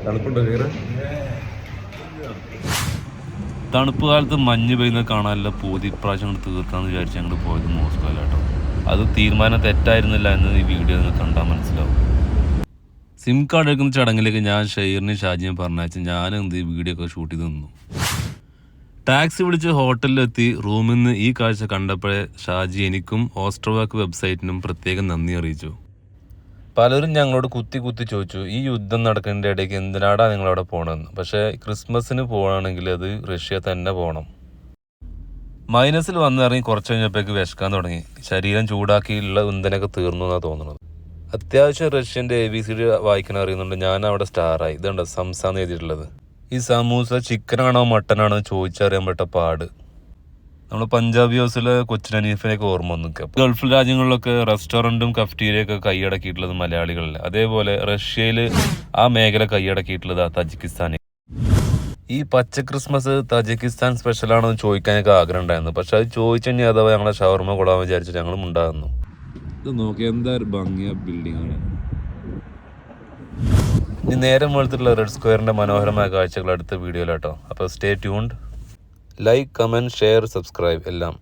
തണുപ്പുണ്ടോ കയറി? തണുപ്പ് കാലത്ത് മഞ്ഞ് പെയ്യുന്ന കാണാനുള്ള പൂതി ഇപ്രാവശ്യം കൊണ്ട് തീർക്കാമെന്ന് വിചാരിച്ച് ഞങ്ങൾ പോയത് മോസ്കോയിലാട്ടോ. അത് തീരുമാനം തെറ്റായിരുന്നില്ല എന്ന് ഈ വീഡിയോ നിങ്ങൾ കണ്ടാൽ മനസ്സിലാവും. സിം കാർഡ് എടുക്കുന്ന ചടങ്ങിലേക്ക് ഞാൻ ഷെയറിനെയും ഷാജിയും പറഞ്ഞയച്ച് ഞാൻ എന്ത് വീഡിയോ ഒക്കെ ഷൂട്ട് ചെയ്ത് നിന്നു. ടാക്സി വിളിച്ച് ഹോട്ടലിലെത്തി റൂമിൽ നിന്ന് ഈ കാഴ്ച കണ്ടപ്പോഴേ ഷാജി എനിക്കും ഓസ്ട്രോവാക്ക് വെബ്സൈറ്റിനും പ്രത്യേകം നന്ദി അറിയിച്ചു. പലരും ഞങ്ങളോട് കുത്തി ചോദിച്ചു, ഈ യുദ്ധം നടക്കുന്നതിൻ്റെ ഇടയ്ക്ക് എന്തിനാടാ നിങ്ങളവിടെ പോകണമെന്ന്. പക്ഷേ ക്രിസ്മസിന് പോകണമെങ്കിൽ അത് റഷ്യ തന്നെ പോകണം. മൈനസിൽ വന്നിറങ്ങി കുറച്ച് കഴിഞ്ഞപ്പോഴേക്ക് വിശക്കാൻ തുടങ്ങി. ശരീരം ചൂടാക്കിയുള്ള ഇന്ധനമൊക്കെ തീർന്നു എന്നാണ് തോന്നുന്നത്. അത്യാവശ്യം റഷ്യൻ്റെ ABCD വായിക്കാൻ അറിയുന്നുണ്ട്. ഞാൻ അവിടെ സ്റ്റാറായി. ഇതുണ്ട് സംസാന്ന് എഴുതിയിട്ടുള്ളത്. ഈ സമൂസ ചിക്കനാണോ മട്ടനാണോ ചോദിച്ചറിയാൻ പെട്ട പാട്. നമ്മൾ പഞ്ചാബി ഹൗസിലെ കൊച്ചിൻ ഹനീഫിനെയൊക്കെ ഓർമ്മ വന്നിക്കുക. ഗൾഫ് രാജ്യങ്ങളിലൊക്കെ റെസ്റ്റോറൻറ്റും കഫ്റ്റീരിയൊക്കെ കൈയടക്കിയിട്ടുള്ളത് മലയാളികളല്ല. അതേപോലെ റഷ്യയിൽ ആ മേഖല കൈയടക്കിയിട്ടുള്ളത് തജിക്കിസ്ഥാനിൽ. ഈ പച്ച ക്രിസ്മസ് തജിക്കിസ്ഥാൻ സ്പെഷ്യലാണോ എന്ന് ചോദിക്കാനൊക്കെ ആഗ്രഹം ഉണ്ടായിരുന്നു. പക്ഷെ അത് ചോദിച്ചു കഴിഞ്ഞാൽ അഥവാ ഞങ്ങളെ ഷവർമ്മ കൊള്ളാൻ വിചാരിച്ചിട്ട് ഞങ്ങളും ഉണ്ടാകുന്നു. ഇത് നോക്കി എന്താ ഒരു ഭംഗിയ ബിൽഡിംഗ് ആണ്. ഇനി നേരം വെളുത്തിട്ടുള്ള റെഡ് സ്ക്വയറിൻ്റെ മനോഹരമായ കാഴ്ചകൾ അടുത്ത വീഡിയോയിലാട്ടോ. അപ്പോൾ stay tuned. Like, comment, share, subscribe എല്ലാം.